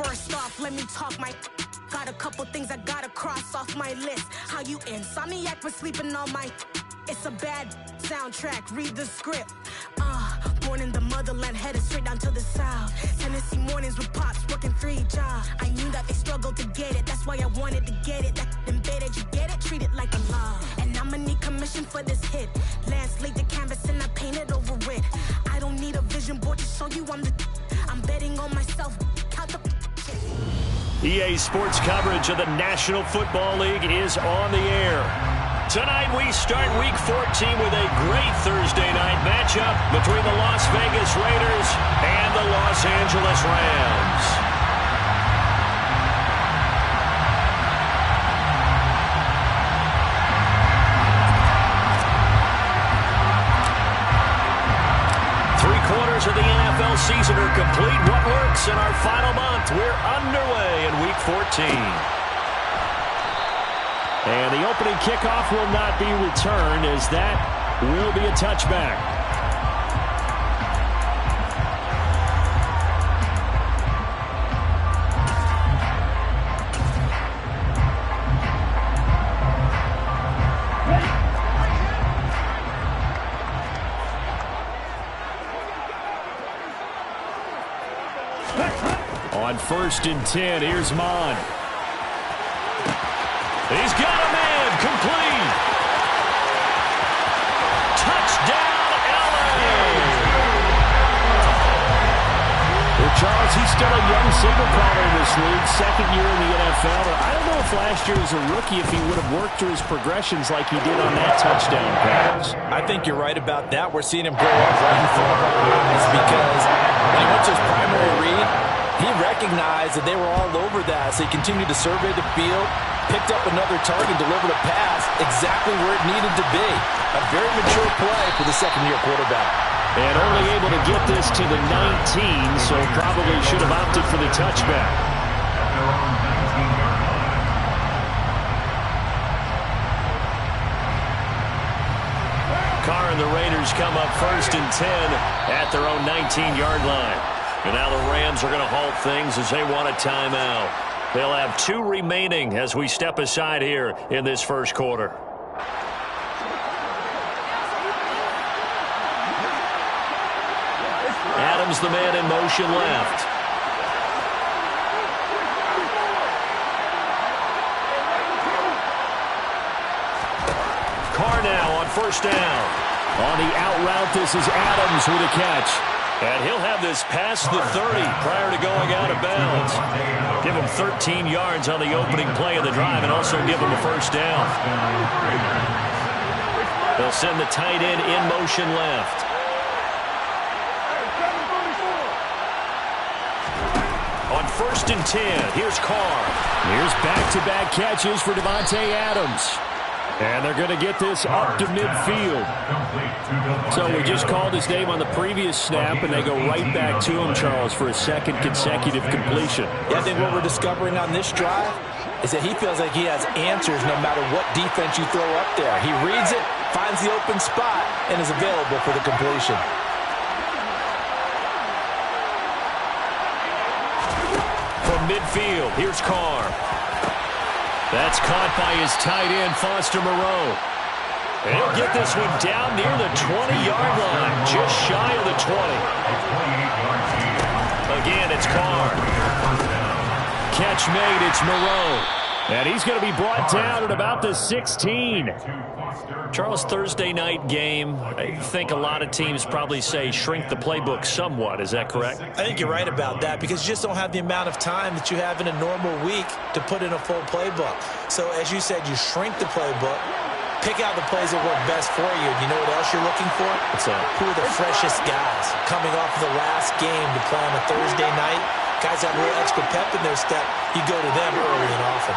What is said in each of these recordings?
First off, let me talk my. Got a couple things I gotta cross off my list. How you insomniac for sleeping on my. It's a bad soundtrack, read the script. Born in the motherland, headed straight down to the south. Tennessee mornings with pops, working 3 jobs. I knew that they struggled to get it, that's why I wanted to get it. That embedded, you get it, treat it like a law. And I'ma need commission for this hit. Lance laid the canvas and I painted over it. I don't need a vision board to show you I'm betting on myself, count the EA Sports coverage of the National Football League is on the air. Tonight we start Week 14 with a great Thursday night matchup between the Las Vegas Raiders and the Los Angeles Rams. Three-quarters of the NFL season are complete. What works in our final month? We're underway in Week 14. And the opening kickoff will not be returned, as that will be a touchback. On 1st and 10, here's Mon. He's got a man, complete. Touchdown, LA. Well, Charles, he's still a young signal caller in this league, second year in the NFL. I don't know if last year as a rookie, if he would have worked through his progressions like he did on that touchdown pass. I think you're right about that. We're seeing him grow up right in front of our eyes because when he went to his primary read, he recognized that they were all over that, so he continued to survey the field, picked up another target, delivered a pass exactly where it needed to be. A very mature play for the second-year quarterback. And only able to get this to the 19, so probably should have opted for the touchback. Carr and the Raiders come up 1st and 10 at their own 19-yard line. And now the Rams are going to halt things as they want a timeout. They'll have 2 remaining as we step aside here in this first quarter. Adams, the man in motion left. Carr now on 1st down. On the out route, this is Adams with a catch. And he'll have this past the 30 prior to going out of bounds. Give him 13 yards on the opening play of the drive and also give him a 1st down. They'll send the tight end in motion left. On 1st and 10, here's Carr. Here's back-to-back catches for Davante Adams. And they're going to get this up to midfield. So we just called his name on the previous snap, and they go right back to him, Charles, for a second consecutive completion. Yeah, I think what we're discovering on this drive is that he feels like he has answers no matter what defense you throw up there. He reads it, finds the open spot, and is available for the completion. From midfield, here's Carr. That's caught by his tight end, Foster Moreau. And he'll get this one down near the 20-yard line, just shy of the 20. Again, it's Carr. Catch made, it's Moreau. And he's going to be brought down at about the 16. Charles, Thursday night game, I think a lot of teams probably say shrink the playbook somewhat. Is that correct? I think you're right about that because you just don't have the amount of time that you have in a normal week to put in a full playbook. So, as you said, you shrink the playbook, pick out the plays that work best for you. You know what else you're looking for? What's that? Who are the freshest guys coming off of the last game to play on a Thursday night? Guys have a little extra pep in their step. You go to them early and often.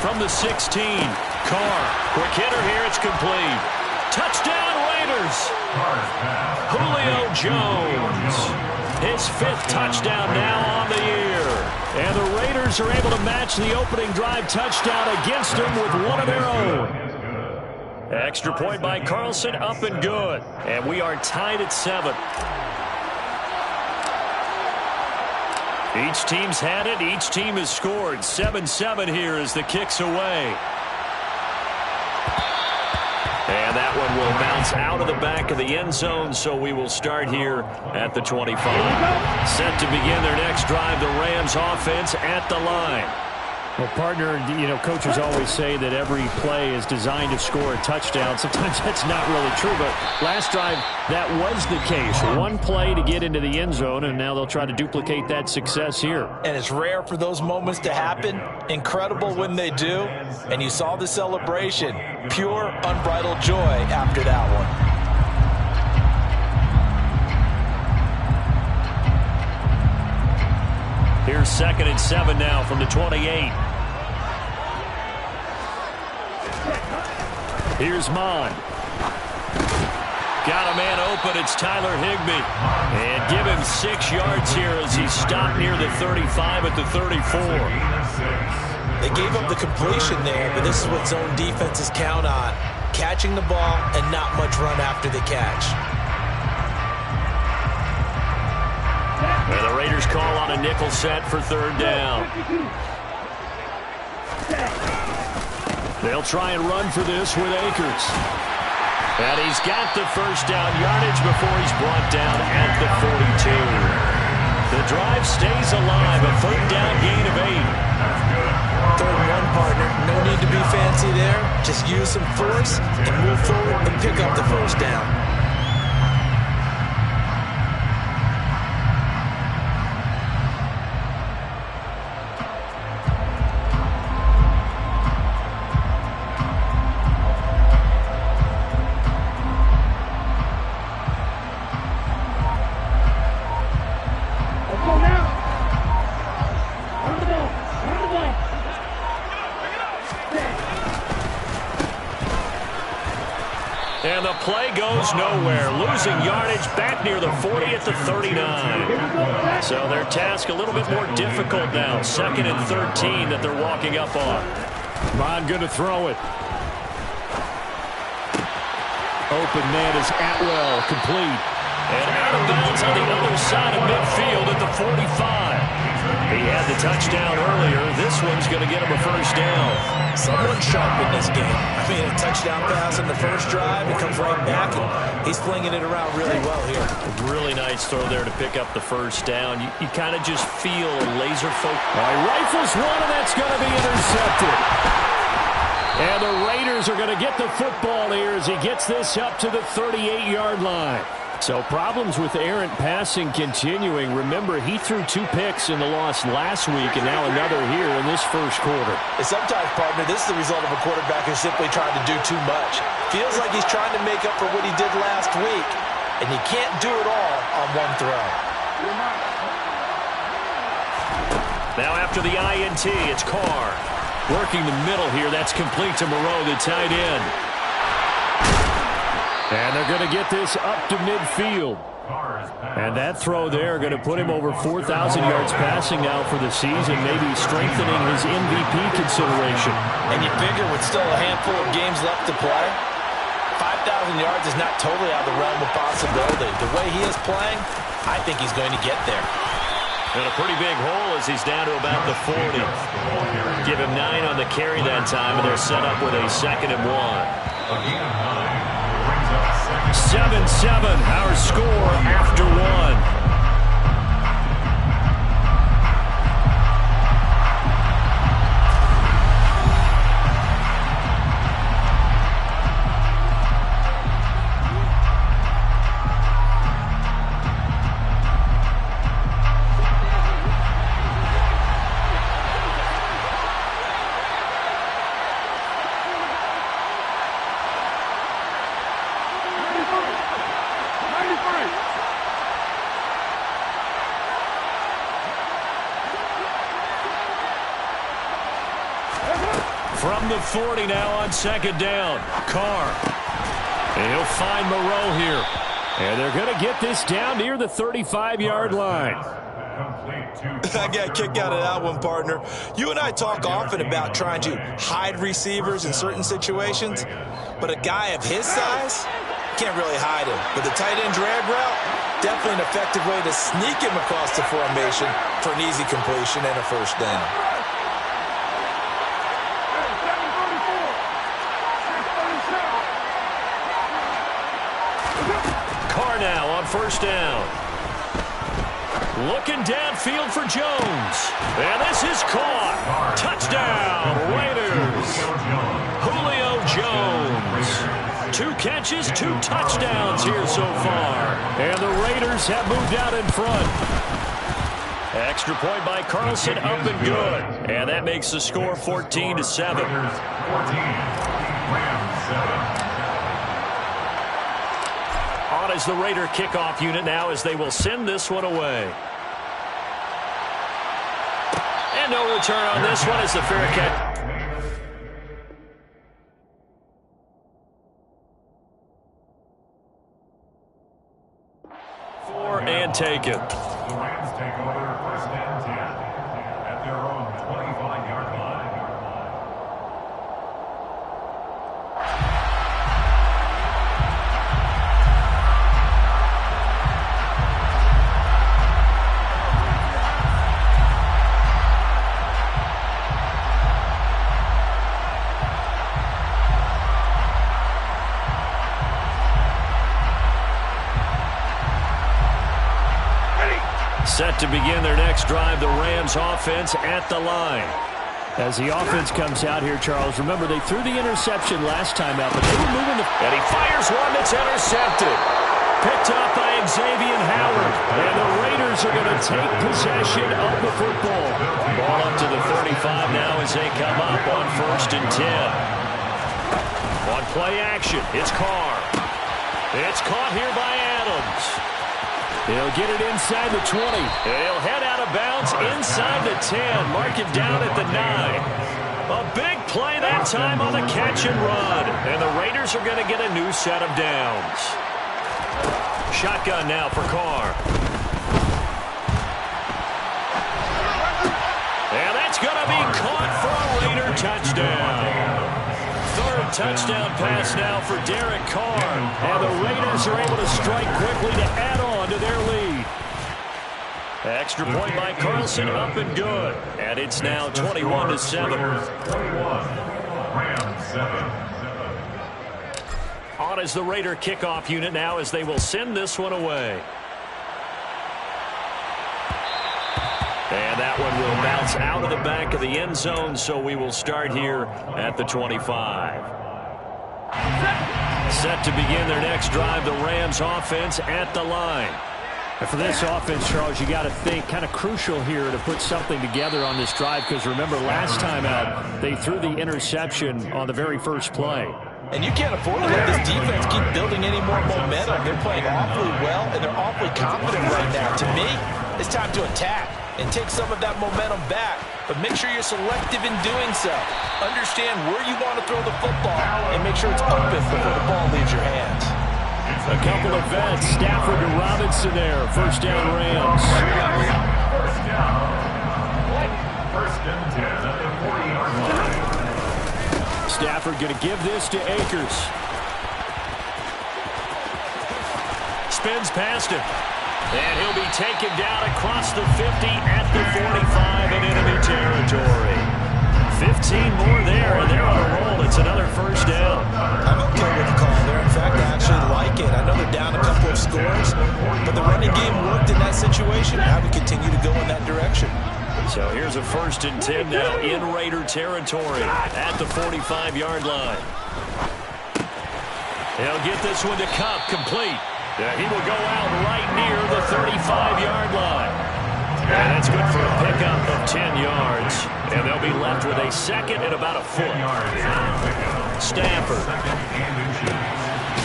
From the 16, Carr. Quick hitter here, it's complete. Touchdown Raiders. Julio Jones. His 5th touchdown now on the year. And the Raiders are able to match the opening drive touchdown against them with one of their own. Extra point by Carlson, up and good. And we are tied at 7. Each team's had it. Each team has scored. 7-7 here as the kick's away. And that one will bounce out of the back of the end zone, so we will start here at the 25. Set to begin their next drive, the Rams offense at the line. Well, partner, coaches always say that every play is designed to score a touchdown. Sometimes that's not really true, but last drive, that was the case. One play to get into the end zone, and now they'll try to duplicate that success here. And it's rare for those moments to happen. Incredible when they do. And you saw the celebration. Pure, unbridled joy after that one. Here's 2nd and 7 now from the 28. Here's Mon. Got a man open. It's Tyler Higbee. And give him 6 yards here as he stopped near the 35 at the 34. They gave up the completion there, but this is what zone defenses count on. Catching the ball and not much run after the catch. And the Raiders call on a nickel set for 3rd down. They'll try and run for this with Akers. And he's got the 1st down yardage before he's brought down at the 42. The drive stays alive, a 3rd down gain of 8. 3rd and 1, partner. No need to be fancy there. Just use some force and move forward and pick up the 1st down. And the play goes nowhere. Losing yardage back near the 40 at the 39. So their task a little bit more difficult now. 2nd and 13 that they're walking up on. Bond going to throw it. Open man is Atwell, complete. And out of bounds on the other side of midfield at the 45. He had the touchdown earlier. This one's going to get him a 1st down. Someone sharp in this game. I mean, a touchdown pass in the 1st drive. He comes right back, and he's flinging it around really well here. A really nice throw there to pick up the 1st down. You kind of just feel laser focus. He rifles one, and that's going to be intercepted. And the Raiders are going to get the football here as he gets this up to the 38-yard line. So problems with errant passing continuing. Remember, he threw 2 picks in the loss last week and now another here in this 1st quarter. And sometimes, partner, this is the result of a quarterback who's simply trying to do too much. Feels like he's trying to make up for what he did last week, and you can't do it all on one throw. Now after the INT, it's Carr. Working the middle here. That's complete to Moreau, the tight end. And they're going to get this up to midfield. And that throw there going to put him over 4,000 yards passing now for the season, maybe strengthening his MVP consideration. And you figure with still a handful of games left to play, 5,000 yards is not totally out of the realm of possibility. The way he is playing, I think he's going to get there. And a pretty big hole as he's down to about the 40. Give him 9 on the carry that time, and they're set up with a 2nd and 1. 7-7, our score after 1. From the 40 now on 2nd down. Carr. And he'll find Moreau here. And they're going to get this down near the 35-yard line. I got a kick out of that one, partner. You and I talk often about trying to hide receivers in certain situations, but a guy of his size, can't really hide him. But the tight end drag route, definitely an effective way to sneak him across the formation for an easy completion and a first down. Carr now on first down. Looking downfield for Jones. And this is caught. Touchdown, Raiders. Julio Jones. 2 catches, 2 touchdowns here so far. And the Raiders have moved out in front. Extra point by Carlson, up and good. And that makes the score 14-7. On is the Raider kickoff unit now as they will send this one away. And no return on this one as the fair catch. And take it. The Rams take over first and 10 at their own 25-yard line. Set to begin their next drive, the Rams offense at the line. As the offense comes out here, Charles, remember they threw the interception last time out, but they were moving the... And he fires one that's intercepted. Picked up by Xavier Howard. And the Raiders are going to take possession of the football. Ball up to the 35 now as they come up on first and 10. On play action, it's Carr. It's caught here by Adams. He'll get it inside the 20. He'll head out of bounds inside the 10. Mark it down at the 9. A big play that time on the catch and run. And the Raiders are going to get a new set of downs. Shotgun now for Carr. And that's going to be caught for a Raider touchdown. Third touchdown pass now for Derek Carr. And the Raiders are able to strike quickly to add on to their lead. Extra point by Carlson, up and good. And it's now 21-7. 21. Rams 7. On is the Raider kickoff unit now as they will send this one away. And that one will bounce out of the back of the end zone, so we will start here at the 25. Set to begin their next drive, the Rams offense at the line. And for this offense, Charles, you got to think kind of crucial here to put something together on this drive, because remember last time out they threw the interception on the very first play. And you can't afford to let this defense keep building any more momentum. They're playing awfully well, and they're awfully confident right now. To me, it's time to attack and take some of that momentum back. But make sure you're selective in doing so. Understand where you want to throw the football and make sure it's open before the ball leaves your hands. A couple of vets, Stafford to Robinson there. First down, Rams. First down. First and 10 at the 40-yard line. Stafford going to give this to Akers. Spins past him. And he'll be taken down across the 50 at the 45 in enemy territory. 15 more there, and they're on a roll. It's another first down. I'm okay with the call there. In fact, I actually like it. I know they're down a couple of scores, but the running game worked in that situation. Now we continue to go in that direction. So here's a first and 10 now in Raider territory at the 45-yard line. He'll get this one to Cup, complete. He will go out right near the 35-yard line. And that's good for a pickup of 10 yards. And they'll be left with a second and about a foot. Stafford.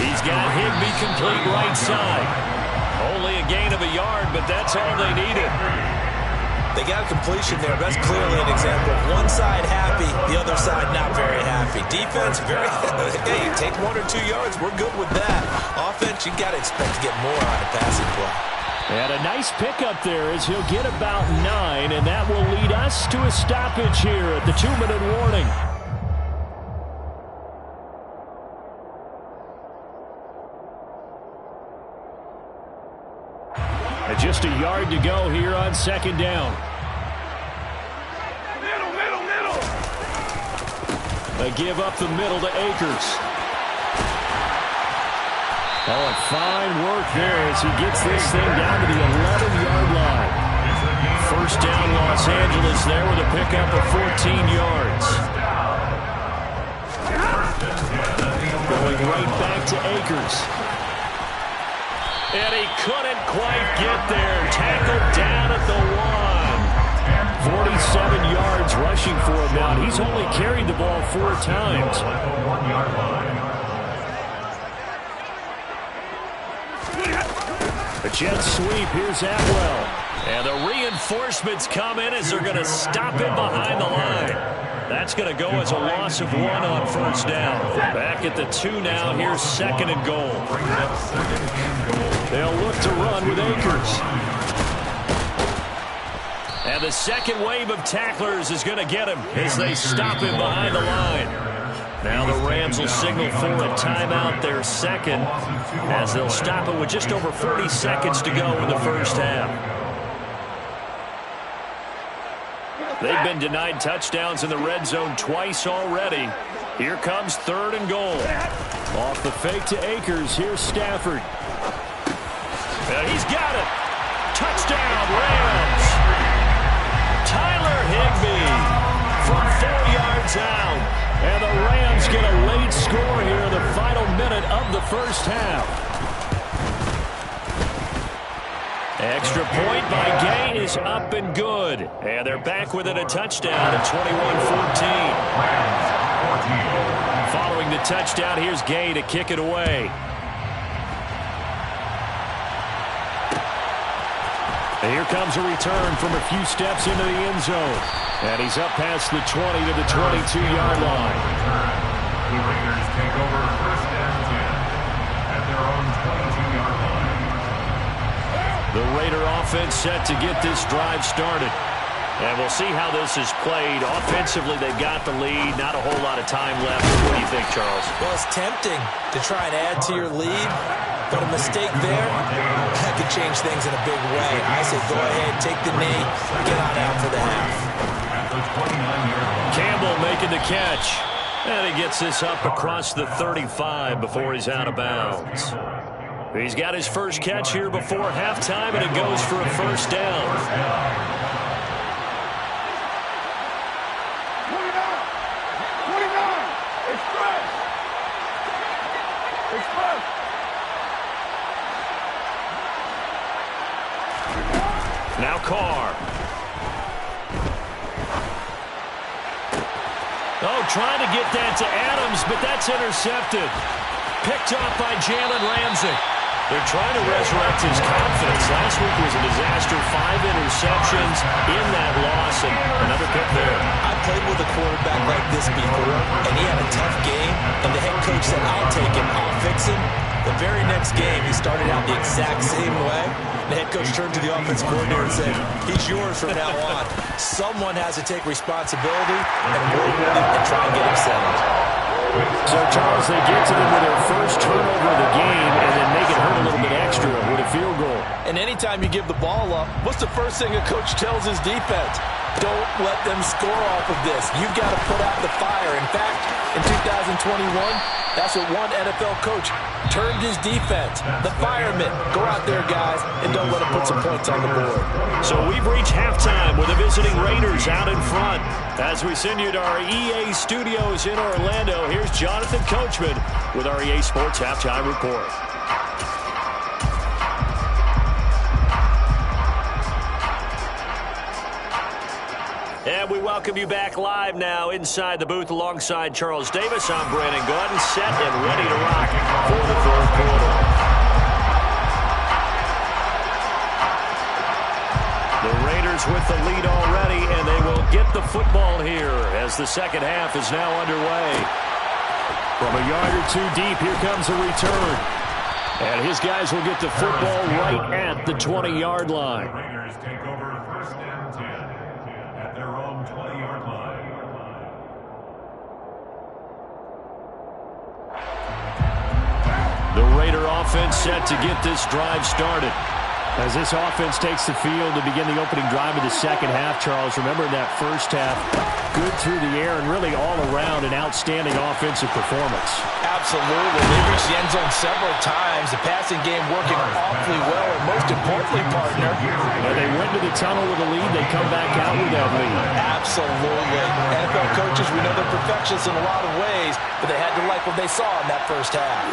He's got Higbee complete right side. Only a gain of a yard, but that's all they needed. They got a completion there. That's clearly an example of one side happy, the other side not very happy. Defense, very hey, take 1 or 2 yards. We're good with that. Offense, you got to expect to get more on the passing play. And a nice pickup there as he'll get about 9, and that will lead us to a stoppage here at the 2-minute warning. And just a yard to go here on second down. They give up the middle to Akers. Oh, and fine work there as he gets this thing down to the 11-yard line. First down, Los Angeles there with a pickup of 14 yards. Going right back to Akers. And he couldn't quite get there. Tackled down at the 1. 47 yards rushing for him now. He's only carried the ball 4 times. A jet sweep. Here's Atwell. And the reinforcements come in as they're going to stop him behind the line. That's going to go as a loss of 1 on first down. Back at the 2 now. Here's second and goal. They'll look to run with Akers. And the second wave of tacklers is going to get him as they stop him behind the line. Now the Rams will signal for a timeout, their second, as they'll stop it with just over 40 seconds to go in the first half. They've been denied touchdowns in the red zone twice already. Here comes third and goal. Off the fake to Akers. Here's Stafford. And he's got it. Touchdown, Rams. Tyler Higbee from 4 yards out. And the Rams get a late score here in the final minute of the first half. Extra point by Gay is up and good. And they're back within a touchdown at 21-14. Following the touchdown, here's Gay to kick it away. And here comes a return from a few steps into the end zone. And he's up past the 20 to the 22-yard line. The Raiders take over first and 10 at their own 22-yard line. The Raider offense set to get this drive started. And we'll see how this is played. Offensively, they've got the lead. Not a whole lot of time left. What do you think, Charles? Well, it's tempting to try and add to your lead, but a mistake there, that could change things in a big way. I say go ahead, take the knee, get on out for the half. Campbell making the catch. And he gets this up across the 35 before he's out of bounds. He's got his first catch here before halftime, and it goes for a first down. Now Carr. Oh, trying to get that to Adams, but that's intercepted. Picked off by Jalen Ramsey. They're trying to resurrect his confidence. Last week was a disaster. 5 interceptions in that loss, and another pick there. I played with a quarterback like this before, and he had a tough game, and the head coach said, I'll take him, I'll fix him. The very next game, he started out the exact same way. The head coach turned to the offensive coordinator and said, he's yours from now on. Someone has to take responsibility and work with him and try and get him settled. So, Charles, they get to them with their first turnover of the game and then make it hurt a little bit extra with a field goal. And anytime you give the ball up, what's the first thing a coach tells his defense? Don't let them score off of this. You've got to put out the fire. In fact, in 2021, that's what one NFL coach termed his defense. The firemen. Go out there, guys, and don't let them put some points on the board. So we've reached halftime with the visiting Raiders out in front. As we send you to our EA studios in Orlando, here's Jonathan Coachman with our EA Sports Halftime Report. And we welcome you back live now inside the booth alongside Charles Davis. I'm Brandon Gordon, set and ready to rock for the third quarter. The Raiders with the lead already, and they will get the football here as the second half is now underway. From a yard or two deep, here comes a return. And his guys will get the football right at the 20-yard line. Raiders take over first and 10 at their own 20-yard line. The Raider offense set to get this drive started. As this offense takes the field to begin the opening drive of the second half, Charles, remember in that first half, good through the air and really all around an outstanding offensive performance. Absolutely. They reached the end zone several times. The passing game working awfully well, and most importantly, partner, they went to the tunnel with a lead. They come back out with that lead. Absolutely. NFL coaches, we know they're perfectionists in a lot of ways, but they had to like what they saw in that first half.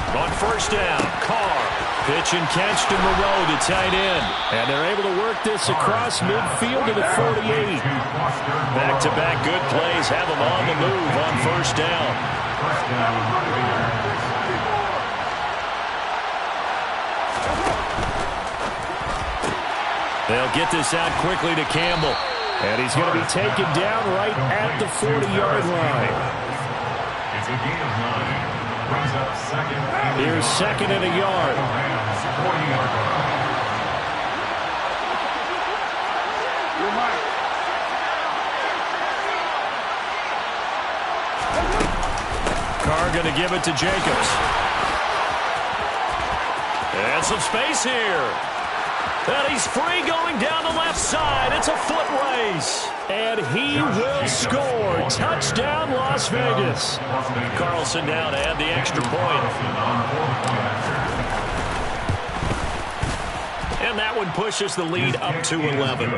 On first down, Carr. Pitch and catch to Moreau, the tight end. And they're able to work this across midfield to the 48. Back-to-back good plays have them on the move on first down. They'll get this out quickly to Campbell. And he's going to be taken down right at the 40-yard line. It's a gain of 9. Brings up second. Here's second and a yard. 40-yard line. Carr going to give it to Jacobs. And some space here. And he's free going down the left side. It's a foot race. And he will score. Touchdown, Las Vegas. Carlson down to add the extra point. And that one pushes the lead up to 11.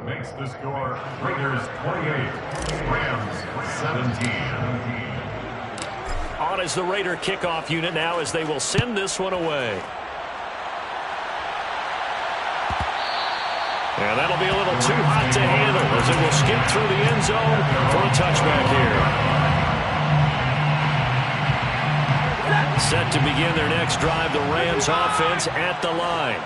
Makes the score Raiders 28, Rams 17. On as the Raider kickoff unit now as they will send this one away. And that'll be a little too hot to handle as it will skip through the end zone for a touchback here. Set to begin their next drive, the Rams offense at the line.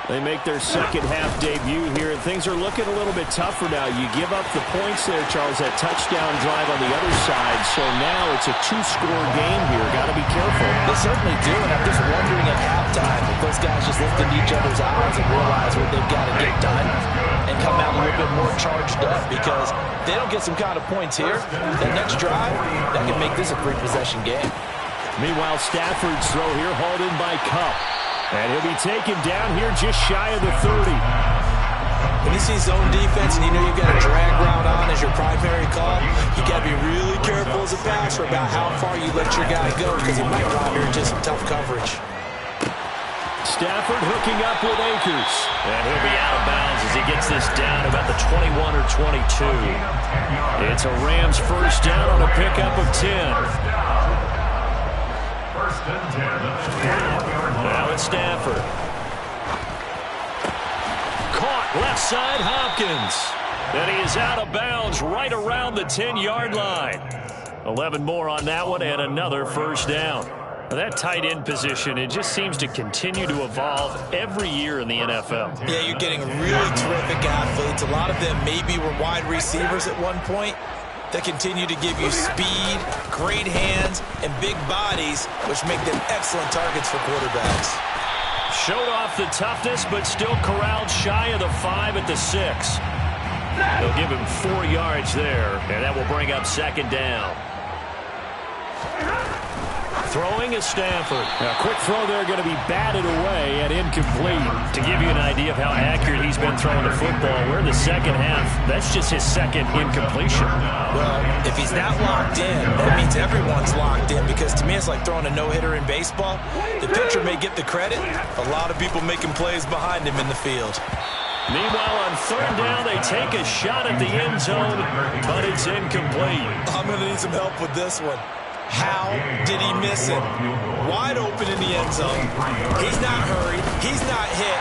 They make their second half debut here, and things are looking a little bit tougher now. You give up the points there, Charles, that touchdown drive on the other side. So now it's a two-score game here. Got to be careful. They certainly do, and I'm just wondering at halftime if those guys just looked into each other's eyes and realize what they've got to get done and come out a little bit more charged up, because if they don't get some kind of points here, that next drive, that can make this a three-possession game. Meanwhile, Stafford's throw here hauled in by Kupp. And he'll be taken down here just shy of the 30. When you see zone defense and you know you've got a drag route on as your primary call, you got to be really careful as a passer about how far you let your guy go, because he might drive here into some tough coverage. Stafford hooking up with Akers. And he'll be out of bounds as he gets this down about the 21 or 22. It's a Rams first down on a pickup of 10. First and 10. Now it's Stafford. Caught left side Hopkins. And he is out of bounds right around the 10-yard line. 11 more on that one and another first down. That tight end position, it just seems to continue to evolve every year in the NFL. Yeah, you're getting really terrific athletes. A lot of them maybe were wide receivers at one point that continue to give you speed, great hands, and big bodies, which make them excellent targets for quarterbacks. Showed off the toughness, but still corralled shy of the 5 at the 6. They'll give him 4 yards there, and that will bring up second down. Throwing is Stafford. A quick throw there going to be batted away and incomplete. To give you an idea of how accurate he's been throwing the football, we're in the second half. That's just his second incompletion. Well, if he's not locked in, that means everyone's locked in, because to me it's like throwing a no-hitter in baseball. The pitcher may get the credit. A lot of people making plays behind him in the field. Meanwhile, on third down, they take a shot at the end zone, but it's incomplete. I'm going to need some help with this one. How did he miss it? Wide open in the end zone. He's not hurried. He's not hit.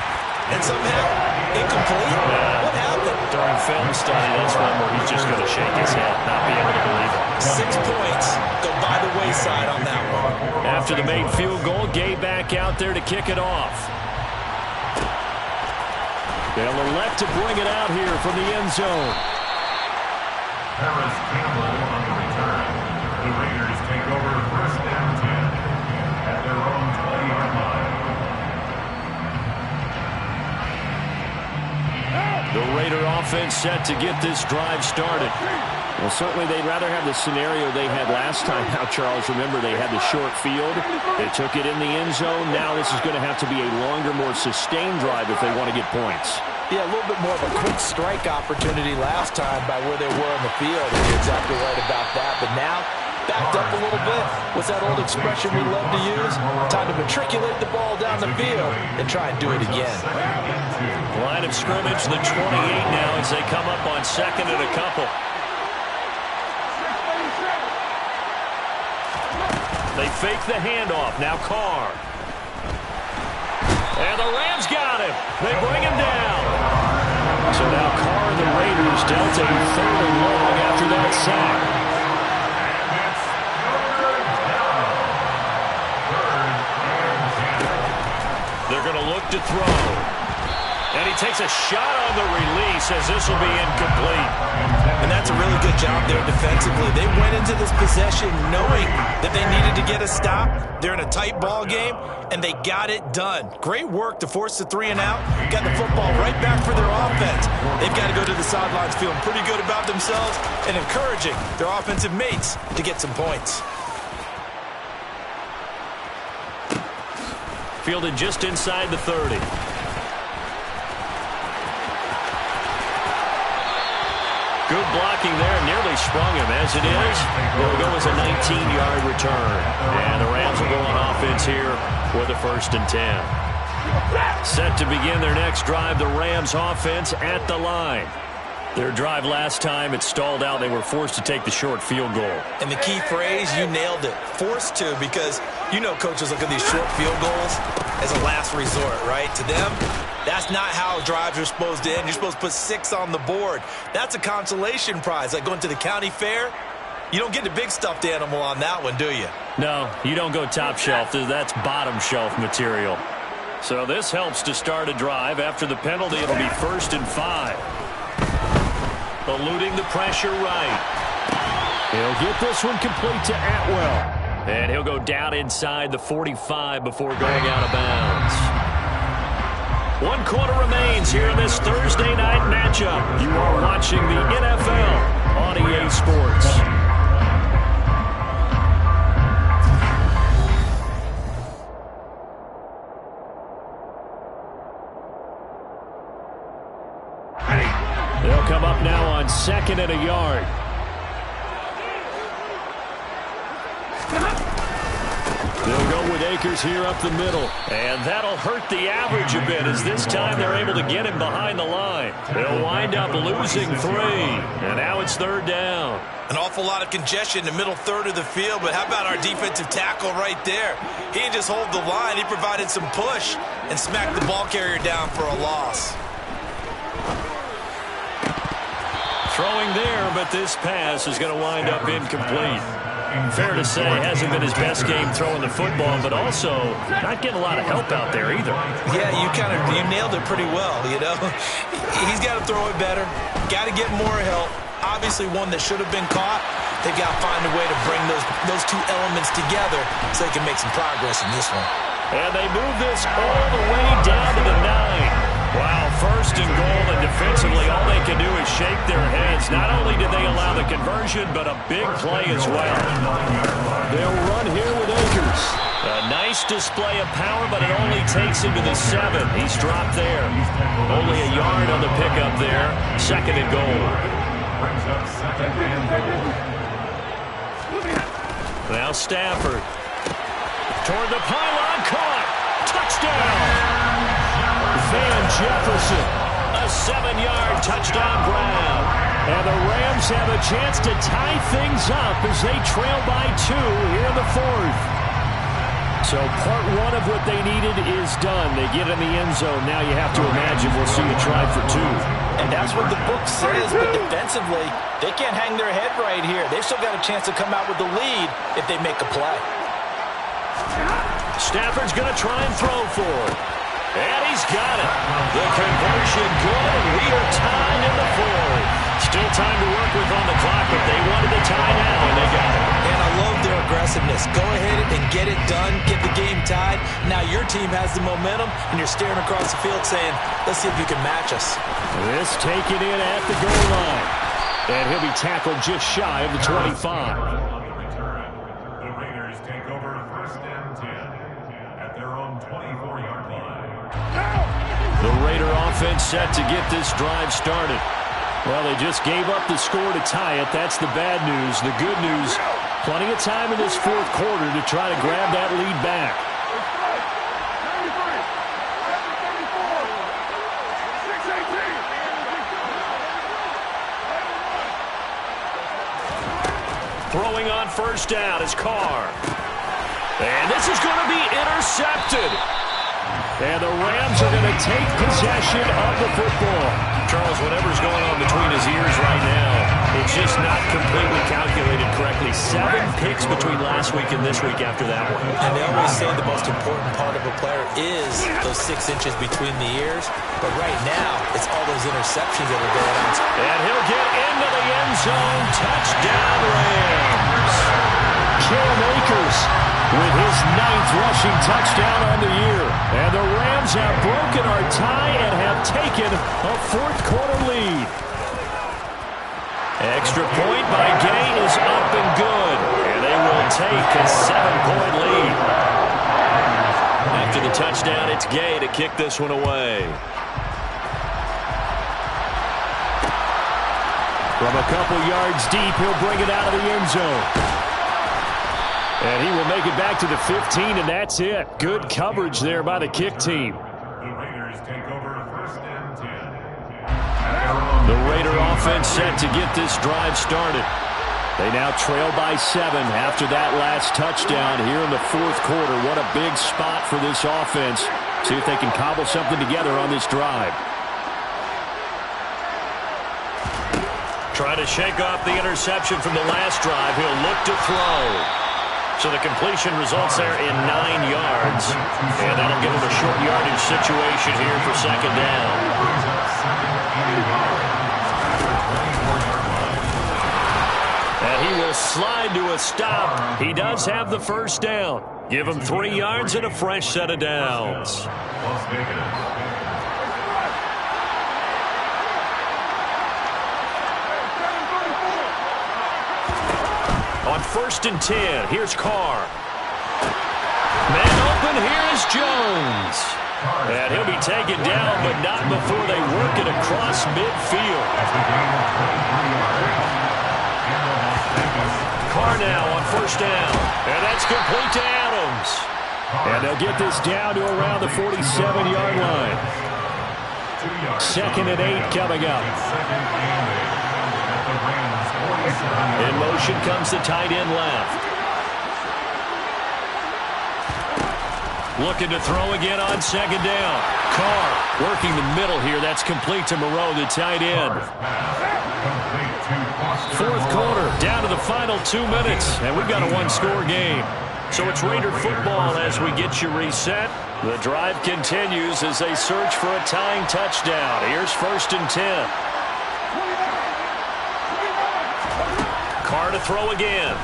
And somehow, incomplete? What happened? During film study, that's one where he's just going to shake his head, not be able to believe it. 6 points go by the wayside on that one. After the made field goal, Gay back out there to kick it off. They'll elect to bring it out here from the end zone. Harris Campbell on the return. The Raiders take over first down 10 at their own 20-yard line. The Raider offense set to get this drive started. Well, certainly they'd rather have the scenario they had last time out, Charles. Remember, they had the short field. They took it in the end zone. Now this is going to have to be a longer, more sustained drive if they want to get points. Yeah, a little bit more of a quick strike opportunity last time by where they were in the field. You're exactly right about that. But now, backed up a little bit. What's that old expression we love to use? Time to matriculate the ball down the field and try and do it again. Line of scrimmage, the 28 now as they come up on second and a couple. They fake the handoff. Now Carr. And the Rams got him. They bring him down. So now Carr and the Raiders dealt a third and long after that sack. They're going to look to throw. And he takes a shot on the release as this will be incomplete. And that's a really good job there defensively. They went into this possession knowing that they needed to get a stop. They're in a tight ball game, and they got it done. Great work to force the 3 and out. Got the football right back for their offense. They've got to go to the sidelines feeling pretty good about themselves and encouraging their offensive mates to get some points. Fielded just inside the 30. Good blocking there, nearly sprung him. As it is, will go as a 19-yard return. And the Rams will go on offense here with a 1st and 10. Set to begin their next drive, the Rams offense at the line. Their drive last time, it stalled out. They were forced to take the short field goal. And the key phrase, you nailed it. Forced to, because you know coaches look at these short field goals as a last resort, right? To them, that's not how drives are supposed to end. You're supposed to put 6 on the board. That's a consolation prize. Like going to the county fair, you don't get the big stuffed animal on that one, do you? No, you don't go top shelf. That's bottom shelf material. So this helps to start a drive. After the penalty, it'll be 1st and 5. Eluding the pressure right. He'll get this one complete to Atwell. And he'll go down inside the 45 before going out of bounds. 1 quarter remains here in this Thursday night matchup. You are watching the NFL on EA Sports. They'll come up now on 2nd and a yard. They'll go with Akers here up the middle. And that'll hurt the average a bit as this time they're able to get him behind the line. They'll wind up losing 3. And now it's 3rd down. An awful lot of congestion in the middle third of the field, but how about our defensive tackle right there? He didn't just hold the line. He provided some push and smacked the ball carrier down for a loss. Throwing there, but this pass is going to wind up incomplete. Fair to say, hasn't been his best game throwing the football, but also not getting a lot of help out there either. Yeah, you nailed it pretty well, you know. He's got to throw it better, got to get more help. Obviously one that should have been caught. They've got to find a way to bring those 2 elements together so they can make some progress in this one. And they move this all the way down to the 9. Wow, 1st and goal, and defensively all they can do is shake their heads. Not only did they allow the conversion, but a big play as well. They'll run here with Akers. A nice display of power, but it only takes him to the 7. He's dropped there. Only a yard on the pickup there. 2nd and goal. Now Stafford. Toward the pylon, caught. Touchdown. Van Jefferson. A 7-yard touchdown grab. And the Rams have a chance to tie things up as they trail by 2 here in the 4th. So part 1 of what they needed is done. They get in the end zone. Now you have to imagine we'll see a try for 2. And that's what the book says, but defensively, they can't hang their head right here. They've still got a chance to come out with the lead if they make a play. Stafford's going to try and throw for it. And he's got it. The conversion good. We are tied in the 4th. Still time to work with on the clock, but they wanted the tie now, and they got it. And I love their aggressiveness. Go ahead and get it done. Get the game tied. Now your team has the momentum, and you're staring across the field saying, let's see if you can match us. This taken in at the goal line. And he'll be tackled just shy of the 25. The Raiders take over 1st and 10 at their own 24-yard line. The Raider offense set to get this drive started. Well, they just gave up the score to tie it. That's the bad news. The good news, plenty of time in this fourth quarter to try to grab that lead back. Throwing on 1st down is Carr. And this is going to be intercepted. And the Rams are going to take possession of the football. Charles, whatever's going on between his ears right now, it's just not completely calculated correctly. 7 picks between last week and this week after that one. And they always say the most important part of a player is those 6 inches between the ears. But right now, it's all those interceptions that are going on. And he'll get into the end zone. Touchdown, Rams. Cam Akers with his 9th rushing touchdown on the year. And the Rams have broken our tie and have taken a fourth quarter lead. Extra point by Gay is up and good. And they will take a 7-point lead. After the touchdown, it's Gay to kick this one away. From a couple yards deep, he'll bring it out of the end zone. And he will make it back to the 15, and that's it. Good coverage there by the kick team. The Raiders take over 1st and 10. The Raider offense set to get this drive started. They now trail by 7 after that last touchdown here in the fourth quarter. What a big spot for this offense. See if they can cobble something together on this drive. Trying to shake off the interception from the last drive. He'll look to throw. So the completion results there in 9 yards. And that'll give him a short yardage situation here for 2nd down. And he will slide to a stop. He does have the 1st down. Give him 3 yards and a fresh set of downs. Las Vegas. On 1st and 10, here's Carr. Man open, here is Jones. And he'll be taken down, but not before they work it across midfield. Carr now on 1st down. And that's complete to Adams. And they'll get this down to around the 47-yard line. 2nd and 8 coming up. In motion comes the tight end left. Looking to throw again on 2nd down. Carr working the middle here. That's complete to Moreau, the tight end. Fourth quarter, down to the final 2 minutes, and we've got a 1-score game. So it's Raider football as we get you reset. The drive continues as they search for a tying touchdown. Here's 1st and 10. Carr to throw again.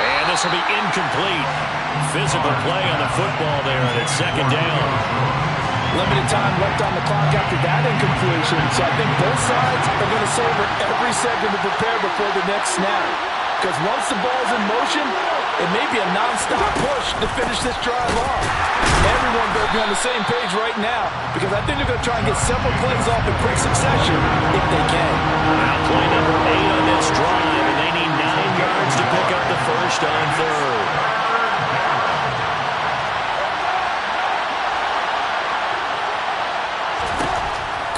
And this will be incomplete. Physical play on the football there, and it's 2nd down. Limited time left on the clock after that incompletion. So I think both sides are going to savor every second to prepare before the next snap. Because once the ball's in motion, it may be a non-stop push to finish this drive off. Everyone better be on the same page right now, because I think they're going to try and get several plays off in quick succession if they can. Now play number 8 on this drive, and they need 9 yards to pick up the 1st on 3rd.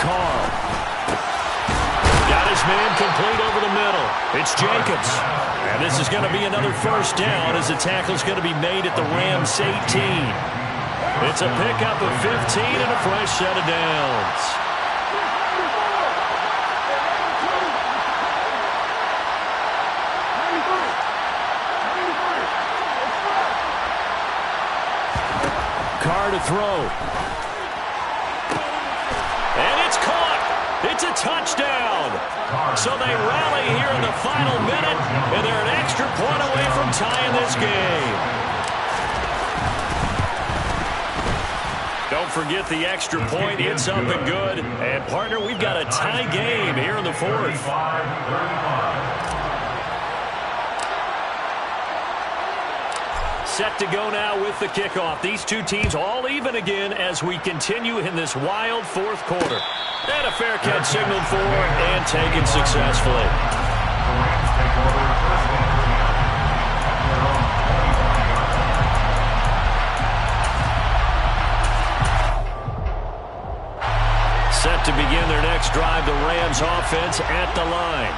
Carr got his man complete over the middle. It's Jacobs. And this is going to be another 1st down as the tackle's going to be made at the Rams 18. It's a pickup of 15 and a fresh set of downs. Carr to throw. And it's caught. It's a touchdown. So they rally here in the final minute, and they're an extra point away from tying this game. Don't forget the extra point. It's up and good. And, partner, we've got a tie game here in the fourth. 35. Set to go now with the kickoff. These two teams all even again as we continue in this wild fourth quarter. And a fair catch signaled for and taken successfully. The Rams take over first and 10 at their own 25-yard line. Set to begin their next drive, the Rams offense at the line.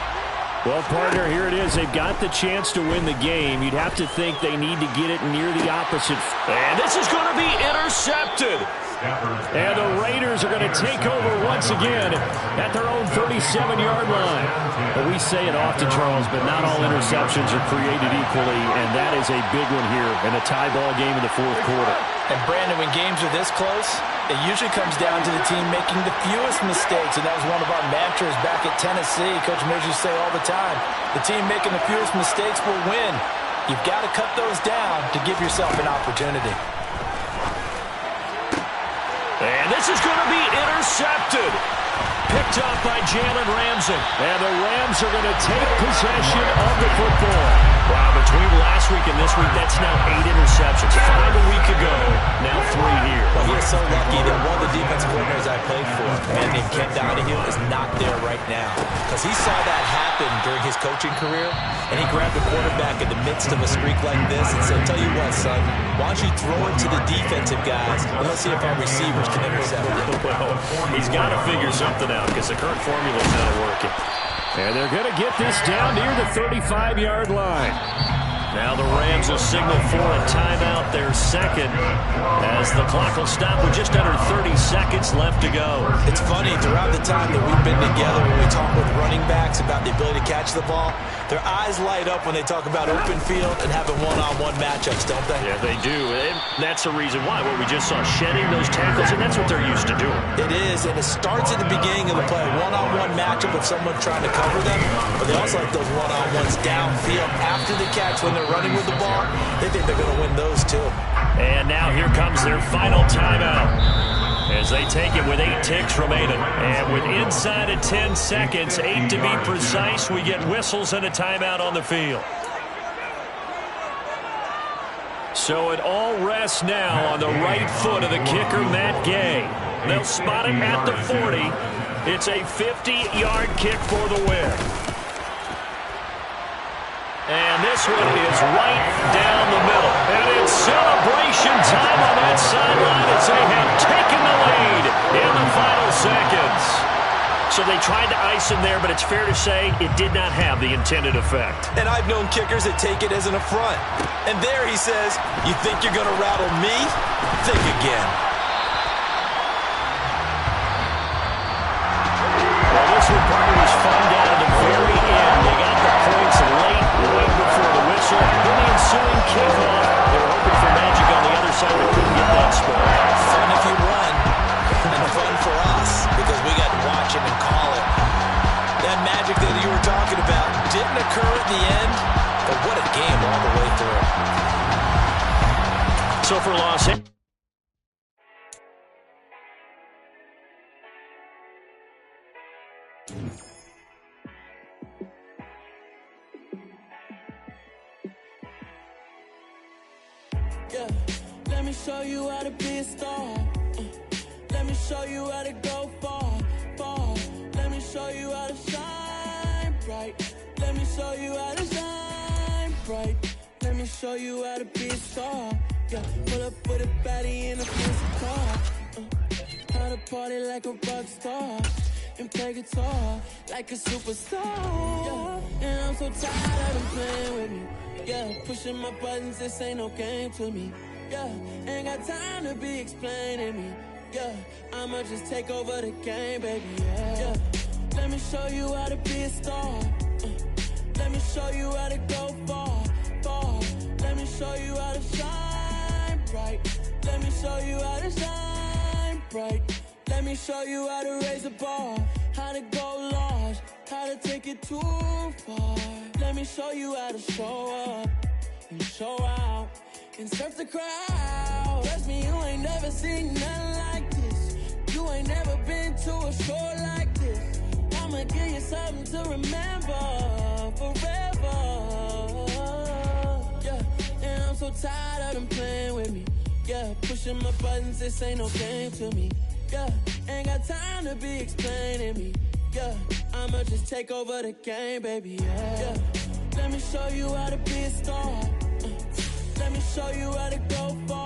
Well, partner, here it is. They've got the chance to win the game. You'd have to think they need to get it near the opposite. And this is going to be intercepted. And the Raiders are going to take over once again at their own 37-yard line. Well, we say it often, Charles, but not all interceptions are created equally, and that is a big one here in a tie ball game in the fourth quarter. And, Brandon, when games are this close, it usually comes down to the team making the fewest mistakes, and that was one of our mantras back at Tennessee. Coach Mills used to say all the time, the team making the fewest mistakes will win. You've got to cut those down to give yourself an opportunity. And this is going to be intercepted. Picked up by Jalen Ramsey. And the Rams are going to take possession of the football. Wow, between last week and this week, that's now 8 interceptions. 5 a week ago, now 3 here. Well, he is so lucky that one of the defensive coordinators I played for, a man named Ken Donahue, is not there right now. Because he saw that happen during his coaching career, and he grabbed the quarterback in the midst of a streak like this and said, tell you what, son, why don't you throw it to the defensive guys, and let's see if our receivers can intercept it. Well, he's got to figure something out because the current formula's not working. And they're going to get this down near the 35-yard line. Now the Rams will signal for a timeout, their second, as the clock will stop with just under 30 seconds left to go. It's funny, throughout the time that we've been together, when we talk with running backs about the ability to catch the ball, their eyes light up when they talk about open field and having one-on-one matchups, don't they? Yeah, they do, and that's the reason why. What we just saw, shedding those tackles, and that's what they're used to doing. It is, and it starts at the beginning of the play, one-on-one matchup of someone trying to cover them, but they also like those one-on-ones downfield after the catch when they're running with the ball. They think they're going to win those too. And now here comes their final timeout as they take it with 8 ticks remaining. And with inside of 10 seconds, 8 to be precise, we get whistles and a timeout on the field. So it all rests now on the right foot of the kicker, Matt Gay. They'll spot it at the 40. It's a 50-yard kick for the win. And this one is right down the middle. And it's celebration time on that sideline as they have taken the lead in the final seconds. So they tried to ice him there, but it's fair to say it did not have the intended effect. And I've known kickers that take it as an affront. And there he says, you think you're going to rattle me? Think again. Well, this one, partner, was fun down at the very end. They got the points late, right before the whistle. In the ensuing kickoff, they were hoping for magic on the other side, but couldn't get that spot. Fun if you won, and fun for us, because we got to watch it and call it. That magic that you were talking about didn't occur at the end, but what a game all the way through. So for Los Angeles, yeah, let me show you how to be a star. Let me show you how to go far, far. Let me show you how to shine bright. Let me show you how to shine bright. Let me show you how to be a star. Yeah, pull up with a baddie in a fancy car. How to party like a rock star and play guitar like a superstar. Yeah, and I'm so tired of them playing with me. Yeah, pushing my buttons, this ain't no game to me. Yeah, ain't got time to be explaining me. Yeah, I'ma just take over the game, baby. Yeah, let me show you how to be a star. Let me show you how to go far, far. Let me show you how to shine bright. Let me show you how to shine bright. Let me show you how to raise the bar, how to go large, how to take it too far. Let me show you how to show up and show out and surf the crowd. Trust me, you ain't never seen nothing like you ain't never been to a show like this. I'ma give you something to remember forever. Yeah, and I'm so tired of them playing with me. Yeah, pushing my buttons, this ain't no game to me. Yeah, ain't got time to be explaining me. Yeah, I'ma just take over the game, baby. Yeah, let me show you how to be a star. Let me show you how to go far.